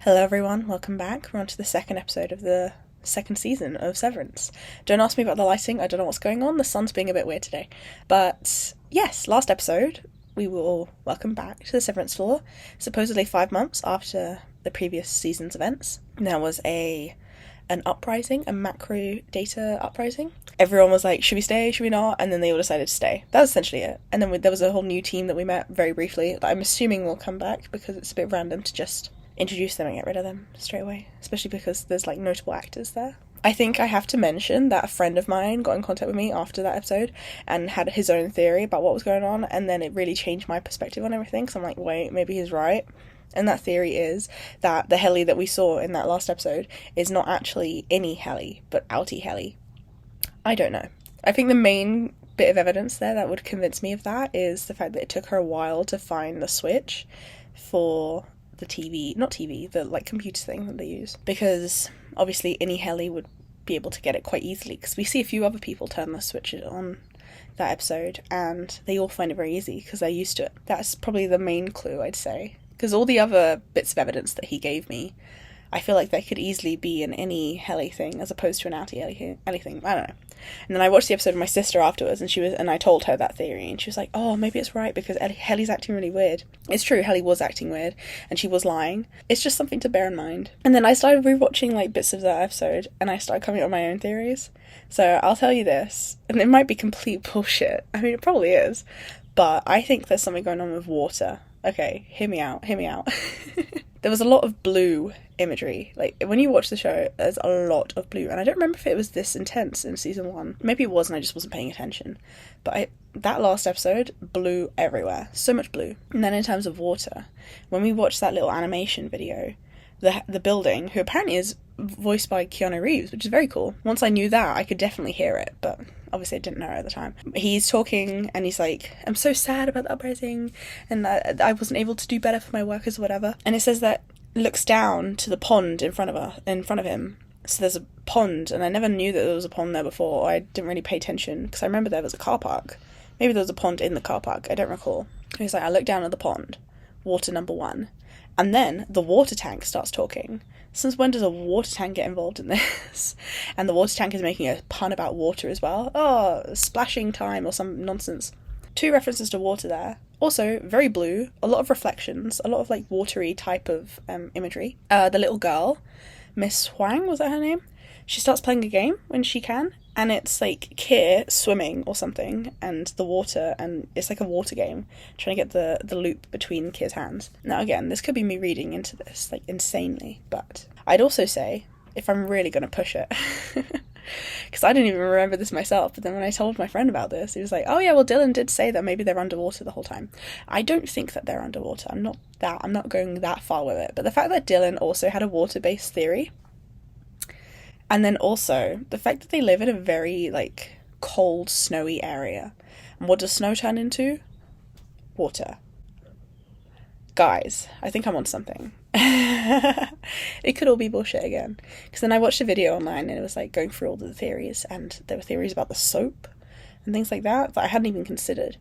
Hello everyone, welcome back. We're on to the second episode of the second season of Severance. Don't ask me about the lighting, I don't know what's going on, the sun's being a bit weird today. But yes, last episode, we were all welcome back to the Severance floor, supposedly 5 months after the previous season's events. There was an uprising, a macro data uprising. Everyone was like, should we stay, should we not? And then they all decided to stay. That was essentially it. And then there was a whole new team that we met very briefly, that I'm assuming will come back because it's a bit random to just introduce them and get rid of them straight away, especially because there's like notable actors there. I think I have to mention that a friend of mine got in contact with me after that episode and had his own theory about what was going on, and then it really changed my perspective on everything, because I'm like, wait, maybe he's right. And that theory is that the heli that we saw in that last episode is not actually any heli, but outie heli. I don't know. I think the main bit of evidence there that would convince me of that is the fact that it took her a while to find the switch for the the computer thing that they use, because obviously any heli would be able to get it quite easily, because we see a few other people turn the switches on that episode and they all find it very easy because they're used to it. That's probably the main clue, I'd say, because all the other bits of evidence that he gave me, I feel like they could easily be in any heli thing as opposed to an outie heli thing. I don't know. And then I watched the episode with my sister afterwards, and I told her that theory, and she was like, oh, maybe it's right because Heli's acting really weird. It's true, Heli was acting weird, and she was lying. It's just something to bear in mind. And then I started rewatching like bits of that episode, and I started coming up with my own theories. So I'll tell you this, and it might be complete bullshit. I mean, it probably is, but I think there's something going on with water. Okay, hear me out. There was a lot of blue imagery. Like, when you watch the show, there's a lot of blue. And I don't remember if it was this intense in season 1. Maybe it was and I just wasn't paying attention. But that last episode, blue everywhere. So much blue. And then in terms of water, when we watched that little animation video, the building, who apparently is voiced by Keanu Reeves, which is very cool. Once I knew that, I could definitely hear it, but obviously I didn't know it at the time. He's talking and he's like, I'm so sad about the uprising and I wasn't able to do better for my workers or whatever. And it says that looks down to the pond in front of him. So there's a pond, and I never knew that there was a pond there before, or I didn't really pay attention because I remember there was a car park. Maybe there was a pond in the car park, I don't recall. He's like, I looked down at the pond, water number 1. And then the water tank starts talking. Since when does a water tank get involved in this? And the water tank is making a pun about water as well. Oh, splashing time or some nonsense. 2 references to water there. Also, very blue, a lot of reflections, a lot of like watery type of imagery. The little girl, Miss Huang, was that her name? She starts playing a game when she can, and it's like Kier swimming or something, and the water, and it's like a water game, trying to get the loop between Kier's hands. Now again, this could be me reading into this, like, insanely, but I'd also say, if I'm really going to push it, because I didn't even remember this myself, but then when I told my friend about this, he was like, oh yeah, well Dylan did say that maybe they're underwater the whole time. I don't think that they're underwater, I'm not going that far with it, but the fact that Dylan also had a water-based theory, and then also the fact that they live in a very, like, cold, snowy area. And what does snow turn into? Water. Guys, I think I'm on something. It could all be bullshit again. Because then I watched a video online and it was, like, going through all the theories. And there were theories about the soap and things like that I hadn't even considered,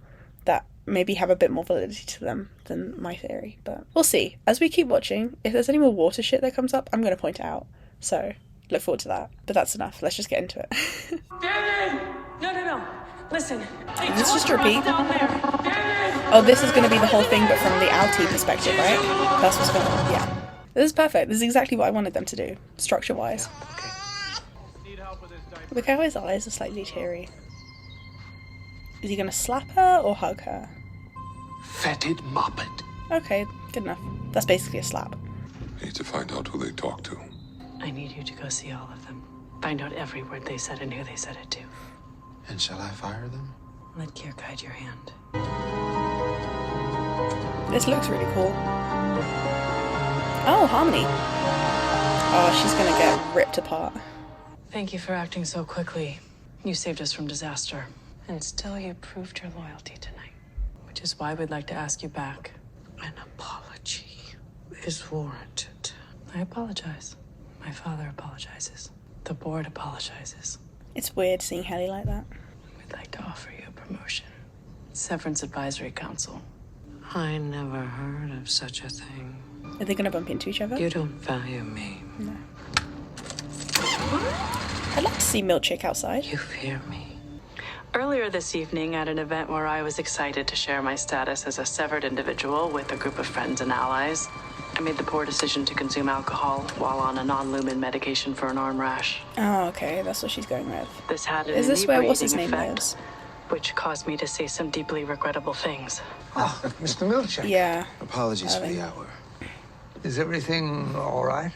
that maybe have a bit more validity to them than my theory. But we'll see. As we keep watching, if there's any more water shit that comes up, I'm going to point it out. So look forward to that. But that's enough. Let's just get into it. David! No. Listen. Is this just a repeat? Oh, this is going to be the whole thing, but from the outie perspective, right? That's what's going on. Yeah. This is perfect. This is exactly what I wanted them to do, structure-wise. Look how his eyes are slightly teary. Is he going to slap her or hug her? Fetid moppet. Okay, good enough. That's basically a slap. I need to find out who they talk to. I need you to go see all of them. Find out every word they said and who they said it to. And shall I fire them? Let Kier guide your hand. This looks really cool. Oh, Harmony. Oh, she's gonna get ripped apart. Thank you for acting so quickly. You saved us from disaster. And still you proved your loyalty tonight. Which is why we'd like to ask you back. An apology is warranted. I apologize. My father apologizes. The board apologizes. It's weird seeing Heli like that. We'd like to offer you a promotion. Severance Advisory Council. I never heard of such a thing. Are they going to bump into each other? You don't value me. No. I'd like to see Milkshake outside. You fear me. Earlier this evening, at an event where I was excited to share my status as a severed individual with a group of friends and allies, I made the poor decision to consume alcohol while on a non-lumen medication for an arm rash. Oh, okay, that's what she's going with. This had an Is this where what's his inebriating name effect, lives? which caused me to say some deeply regrettable things. Oh, Mr. Milkshake. Yeah. Apologies for the hour. Is everything all right?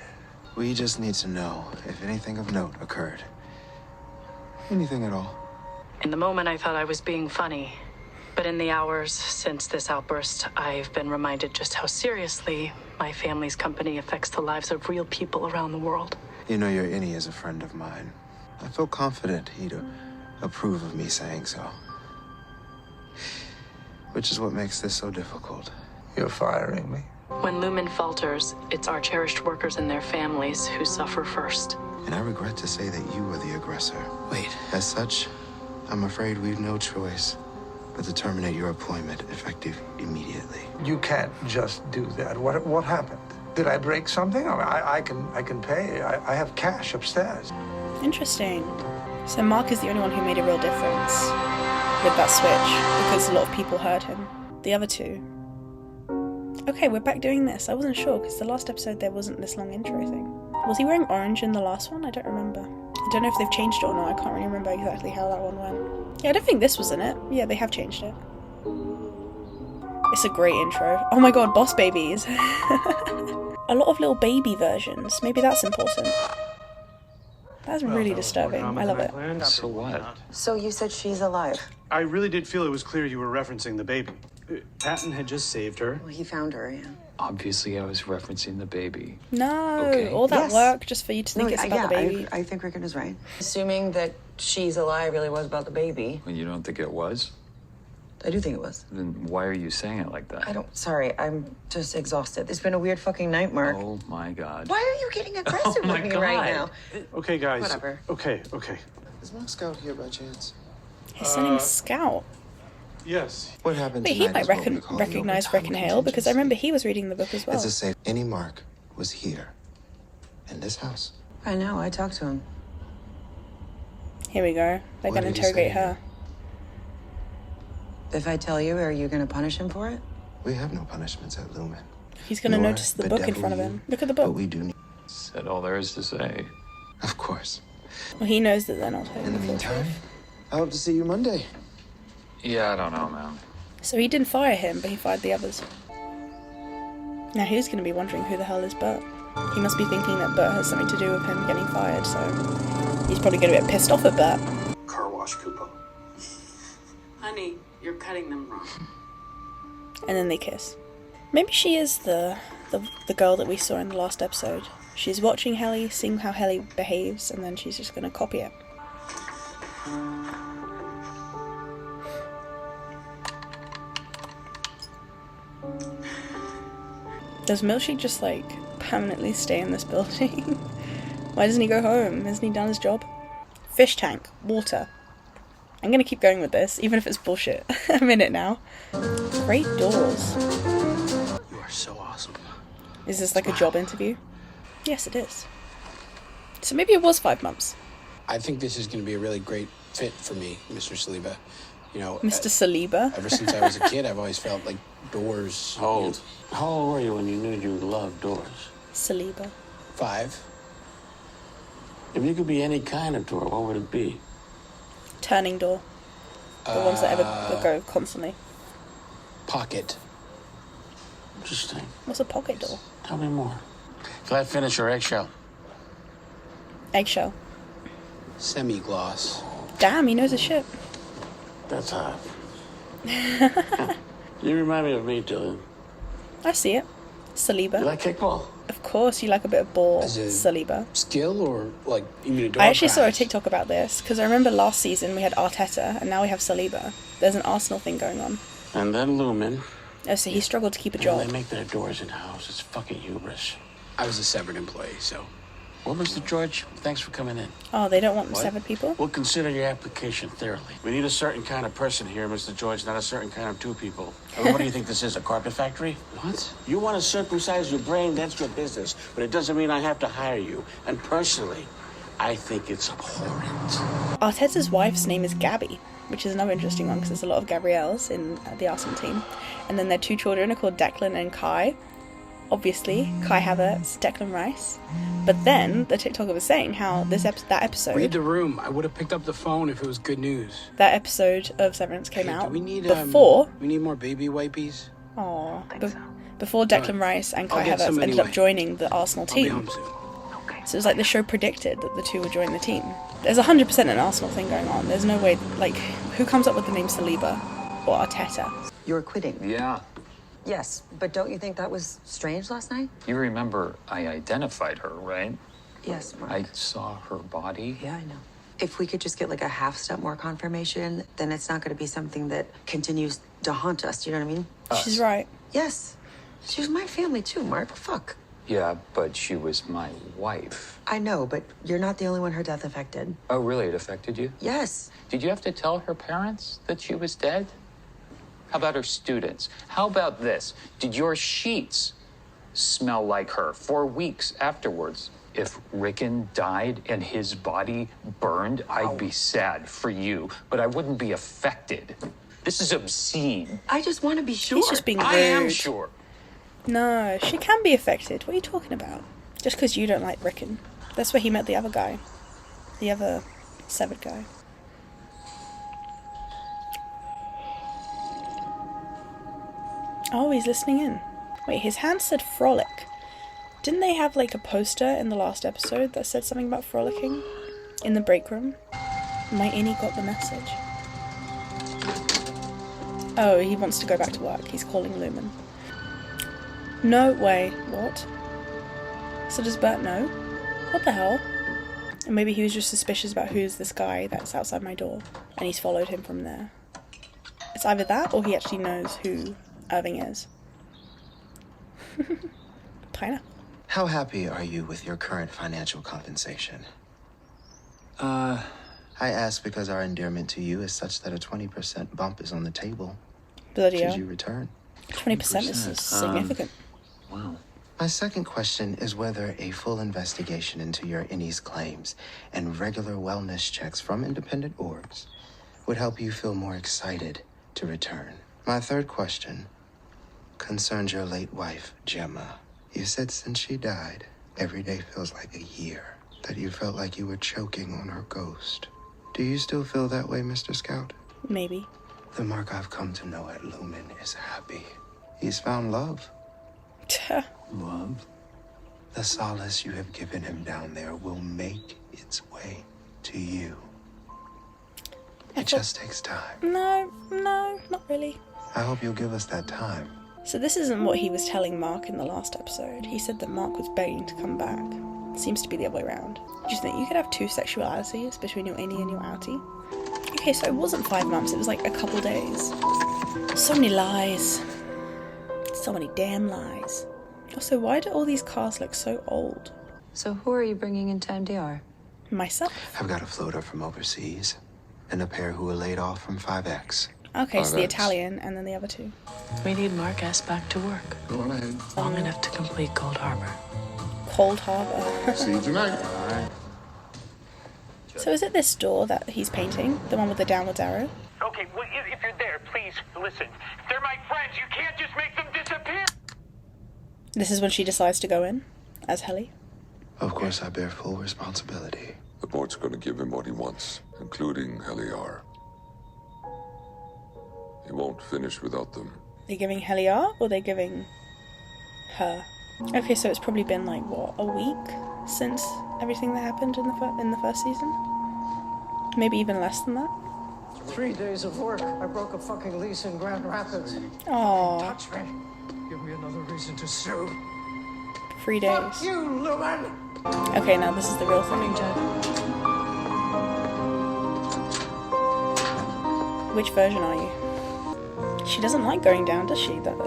We just need to know if anything of note occurred. Anything at all. In the moment, I thought I was being funny. But in the hours since this outburst, I've been reminded just how seriously my family's company affects the lives of real people around the world. You know your innie is a friend of mine. I feel confident he'd approve of me saying so. Which is what makes this so difficult. You're firing me. When Lumen falters, it's our cherished workers and their families who suffer first. And I regret to say that you were the aggressor. Wait. As such, I'm afraid we've no choice but to terminate your employment effective immediately. You can't just do that. What happened? Did I break something? I can pay. I have cash upstairs. Interesting. So Mark is the only one who made a real difference with that switch, because a lot of people heard him. The other two. Okay, we're back doing this. I wasn't sure, because the last episode there wasn't this long intro thing. Was he wearing orange in the last one? I don't remember. I don't know if they've changed it or not. I can't really remember exactly how that one went. Yeah, I don't think this was in it. Yeah, they have changed it. It's a great intro. Oh my god, boss babies. A lot of little baby versions. Maybe that's important. That's really disturbing. I love it. So what? So you said she's alive? I really did feel it was clear you were referencing the baby. Patton had just saved her. Well, he found her, yeah. Obviously, I was referencing the baby. No, Okay. all that Yes. work just for you to think it's about the baby. I think Rickon is right. Assuming that she's alive really was about the baby. Well, you don't think it was? I do think it was. Then why are you saying it like that? Sorry, I'm just exhausted. It's been a weird fucking night, Mark. Oh my god. Why are you getting aggressive Oh my with me right God. now? Okay, guys. Whatever. Okay. Is Mark Scout here by chance? He's sending Scout. Yes. What happened Wait, he tonight might is what we call the recognize overtime Rickon Hale, because I remember he was reading the book as well. It's a safe. Any Mark was here. In this house. I know, I talked to him. Here we go. They're What going to did he say? interrogate her. If I tell you, are you going to punish him for it? We have no punishments at Lumen. He's going to Nor notice the book in bedevil front of you, him. Look at the But book. we do need. Said all there is to say. Of course. Well, he knows that they're not In telling the the full meantime, truth. I hope to see you Monday. Yeah, I don't know, man. So he didn't fire him, but he fired the others. Now he's going to be wondering who the hell is Bert. He must be thinking that Bert has something to do with him getting fired, so he's probably going to get pissed off at Bert. Car wash coupon. Honey, you're cutting them wrong. And then they kiss. Maybe she is the girl that we saw in the last episode. She's watching Helly, seeing how Helly behaves, and then she's just going to copy it. Does Milkshake just, like, permanently stay in this building? Why doesn't he go home? Hasn't he done his job? Fish tank. Water. I'm gonna keep going with this, even if it's bullshit. I'm in it now. Great doors. You are so awesome. Is this like a job interview? Yes, it is. So maybe it was 5 months. I think this is going to be a really great fit for me, Mr. Saliba. You know, Mr. Saliba. ever since I was a kid, I've always felt like doors. How old? How old were you when you knew you loved doors? Saliba. 5. If you could be any kind of door, what would it be? Turning door. The ones that ever go constantly. Pocket. Interesting. What's a pocket door? Tell me more. Glad finish or eggshell? Eggshell. Semi-gloss. Damn, he knows his shit. That's hot. You remind me of me, Dylan. I see it. Saliba. You like kickball? Of course, you like a bit of ball, As a- Saliba. Skill or, like, you mean a door I actually saw a prize? TikTok about this, because I remember last season we had Arteta, and now we have Saliba. There's an Arsenal thing going on. And then Lumen. Oh, so he struggled to keep a You know, job. they make their doors in-house. It's fucking hubris. I was a severed employee, so Well, Mr. George, thanks for coming in. Oh, they don't want severed people? We'll consider your application thoroughly. We need a certain kind of person here, Mr. George, not a certain kind of two people. I mean, what do you think this is, a carpet factory? What? You want to circumcise your brain, that's your business. But it doesn't mean I have to hire you. And personally, I think it's abhorrent. Arteta's wife's name is Gabby, which is another interesting one because there's a lot of Gabrielles in the Arsenal team. And then their two children are called Declan and Kai. Obviously, Kai Havertz, Declan Rice. But then the TikToker was saying how that episode... Read the room. I would have picked up the phone if it was good news. That episode of Severance came out Do we need, before... we need more baby wipies? Aww. Before Declan Rice and Kai Havertz ended up joining the Arsenal team. I'll be home soon. So it was like the show predicted that the two would join the team. There's 100% an Arsenal thing going on. There's no way... Like, who comes up with the name Saliba or Arteta? You're quitting. Yeah. Yes, but don't you think that was strange last night? You remember I identified her, right? Yes, Mark. I saw her body. Yeah, I know. If we could just get like a half step more confirmation, then it's not going to be something that continues to haunt us. You know what I mean? She's right. Yes. She was my family too, Mark. Fuck. Yeah, but she was my wife. I know, but you're not the only one her death affected. Oh, really? It affected you? Yes. Did you have to tell her parents that she was dead? How about her students? How about this? Did your sheets smell like her for weeks afterwards? If Rickon died and his body burned, I'd be sad for you, but I wouldn't be affected. This is obscene. I just want to be sure. He's just being rude. I am sure. No, she can be affected. What are you talking about? Just because you don't like Rickon. That's where he met the other guy. The other severed guy. Oh, he's listening in. Wait, his hand said frolic. Didn't they have like a poster in the last episode that said something about frolicking? In the break room? My innie got the message. Oh, he wants to go back to work. He's calling Lumen. No way. What? So does Bert know? What the hell? And maybe he was just suspicious about who's this guy that's outside my door. And he's followed him from there. It's either that or he actually knows who Irving is. Pineapple. How happy are you with your current financial compensation? I ask because our endearment to you is such that a 20% bump is on the table. Bloody should hell. you return? 20% is significant. Wow. My second question is whether a full investigation into your innie's claims and regular wellness checks from independent orgs would help you feel more excited to return. My third question concerns your late wife, Gemma. You said since she died, every day feels like a year, that you felt like you were choking on her ghost. Do you still feel that way, Mr. Scout? Maybe. The Mark I've come to know at Lumen is happy. He's found love. Love? The solace you have given him down there will make its way to you. It just takes time. No, not really. I hope you'll give us that time. So this isn't what he was telling Mark in the last episode. He said that Mark was begging to come back. Seems to be the other way around. Do you think you could have two sexualities between your innie and your outie? Okay, so it wasn't 5 months, it was like a couple days. So many lies. So many damn lies. Also, why do all these cars look so old? So who are you bringing into MDR? Myself. I've got a floater from overseas and a pair who were laid off from 5X. Okay, so the Italian and then the other two. We need Mark S. back to work. Go on ahead. Long enough to complete Cold Harbor. Cold Harbor. See you tonight. So is it this door that he's painting? The one with the downwards arrow? Okay, well, if you're there, please, listen. They're my friends. You can't just make them disappear. This is when she decides to go in, as Helly. Of course, I bear full responsibility. The board's going to give him what he wants, including Heliar. He won't finish without them. They're giving Heliar or they're giving her? Okay, so it's probably been like, what, a week since everything that happened in the first season? Maybe even less than that? 3 days of work. I broke a fucking lease in Grand Rapids. Aww. Touch me. Give me another reason to sue. 3 days. Fuck you, Lumen! Okay, now this is the real thing. Which version are you? She doesn't like going down, does she? That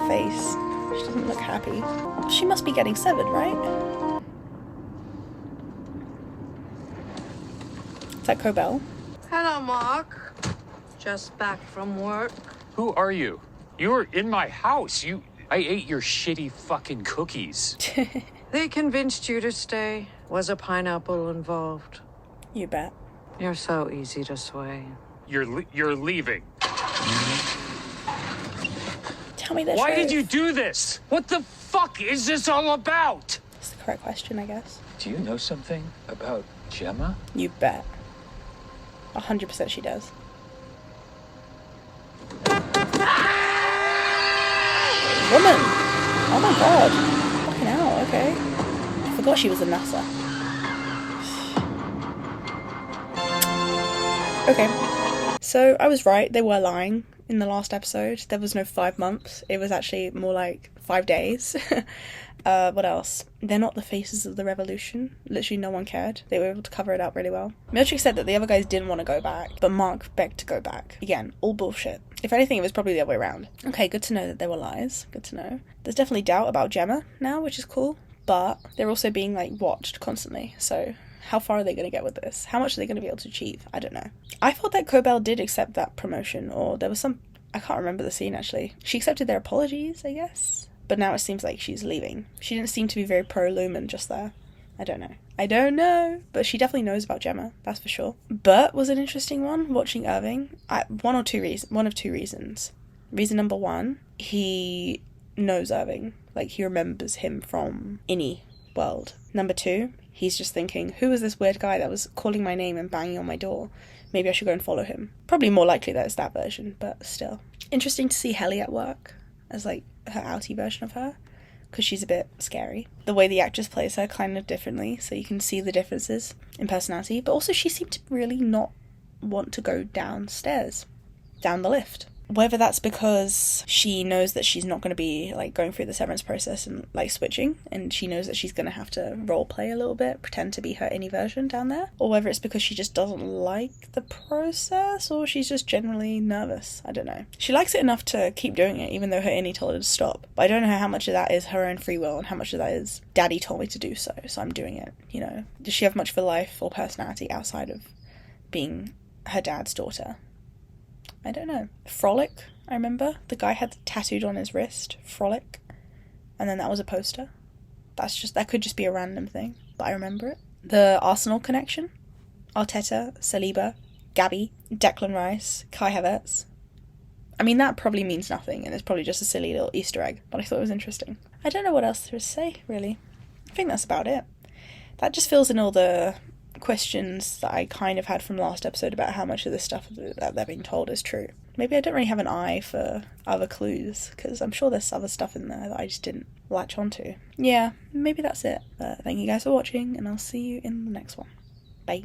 face. She doesn't look happy. She must be getting severed, right? that Cobell? Hello, Mark. Just back from work. Who are you? You were in my house. I ate your shitty fucking cookies. They convinced you to stay. Was a pineapple involved? You bet. You're so easy to sway. You're leaving. Tell me this. Why did you do this? What the fuck is this all about? That's the correct question, I guess. Do you know something about Gemma? You bet. 100% she does. Woman! Oh my god. Fucking hell, okay. I forgot she was a NASA. Okay. So, I was right, they were lying in the last episode. There was no 5 months. It was actually more like 5 days. What else? They're not the faces of the revolution. Literally no one cared. They were able to cover it up really well. Milchick said that the other guys didn't want to go back, but Mark begged to go back. Again, all bullshit. If anything, it was probably the other way around. Okay, good to know that there were lies. Good to know. There's definitely doubt about Gemma now, which is cool, but they're also being, like, watched constantly, so how far are they going to get with this? How much are they going to be able to achieve? I don't know. I thought that Cobell did accept that promotion, or there was some... I can't remember the scene, actually. She accepted their apologies, I guess? But now it seems like she's leaving. She didn't seem to be very pro-Lumen just there. I don't know. But she definitely knows about Gemma, that's for sure. But was an interesting one, watching Irving. One of two reasons. Reason number one, he knows Irving. Like, he remembers him from Innie world. Number two, he's just thinking, who was this weird guy that was calling my name and banging on my door? Maybe I should go and follow him. Probably more likely that it's that version, but still. Interesting to see Helly at work as, like, her outie version of her, because she's a bit scary. The way the actress plays her kind of differently, so you can see the differences in personality, but also she seemed to really not want to go downstairs, down the lift. Whether that's because she knows that she's not going to be, like, going through the severance process and, like, switching, and she knows that she's going to have to roleplay a little bit, pretend to be her Innie version down there, or whether it's because she just doesn't like the process, or she's just generally nervous. I don't know. She likes it enough to keep doing it, even though her Innie told her to stop. But I don't know how much of that is her own free will, and how much of that is, Daddy told me to do so, so I'm doing it, you know? Does she have much of a life or personality outside of being her dad's daughter? I don't know. Frolic, I remember. The guy had tattooed on his wrist, Frolic. And then that was a poster. That could just be a random thing, but I remember it. The Arsenal connection. Arteta, Saliba, Gabby, Declan Rice, Kai Havertz. I mean, that probably means nothing, and it's probably just a silly little Easter egg, but I thought it was interesting. I don't know what else there is to say, really. I think that's about it. That just fills in all the questions that I kind of had from last episode about how much of this stuff that they're being told is true. Maybe I don't really have an eye for other clues, because I'm sure there's other stuff in there that I just didn't latch onto. Yeah, maybe that's it. But thank you guys for watching, and I'll see you in the next one. Bye.